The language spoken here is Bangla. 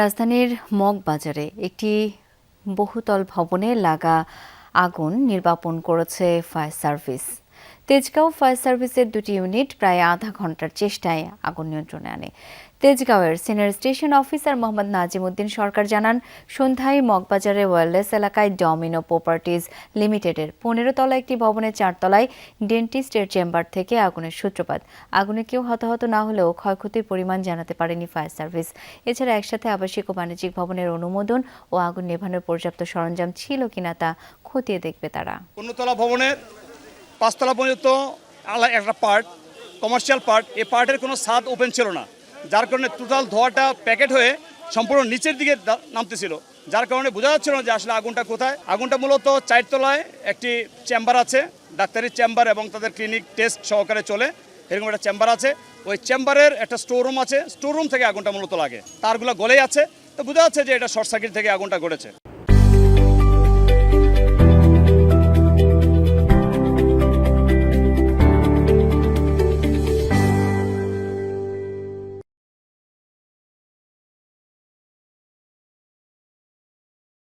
রাজধানীর মগবাজারে একটি বহুতল ভবনে লাগা আগুন নির্বাপন করেছে ফায়ার সার্ভিস। তেজগাঁও ফায়ার সার্ভিসের দুটি ইউনিট প্রায় আধা ঘন্টার চেষ্টায় আগুন নিয়ন্ত্রণে আনে। তেজগাঁওয়ের senior station officer Mohammad Nazimuddin Sarkar জানান, সন্ধ্যায় মগবাজারের ওয়্যারলেস এলাকায় ডমিনো প্রপার্টিজ লিমিটেডের 15 তলা একটি ভবনের 4 তলায় ডেন্টিস্টের চেম্বার থেকে আগুনের সূত্রপাত। আগুনে কেউ হতাহত না হলেও ক্ষয়ক্ষতির পরিমাণ জানাতে পারেনি ফায়ার সার্ভিস। এছাড়া একসাথে আবাসিক ও বাণিজ্যিক ভবনের অনুমোদন ও আগুন নেভানোর পর্যাপ্ত সরঞ্জাম ছিল কিনা তা খতিয়ে দেখবে তারা। 15 তলা ভবনের 5 তলা পর্যন্ত একটা পার্ট, কমার্শিয়াল পার্ট, এই পার্টের কোনো ছাদ ওপেন ছিল না, যার কারণে টোটাল ধোঁয়াটা প্যাকেট হয়ে সম্পূর্ণ নিচের দিকে নামতেছিল, যার কারণে বোঝা যাচ্ছিল না যে আসলে আগুনটা কোথায়। আগুনটা মূলত 4 তলায় একটি চেম্বার আছে, ডাক্তারি চেম্বার এবং তাদের ক্লিনিক টেস্ট সহকারে চলে, এরকম একটা চেম্বার আছে। ওই চেম্বারের একটা স্টোর রুম আছে, স্টোর রুম থেকে আগুনটা মূলত লাগে। তারগুলো গলেই আছে, তো বোঝা যাচ্ছে যে এটা শর্ট সার্কিট থেকে আগুনটা ঘটেছে।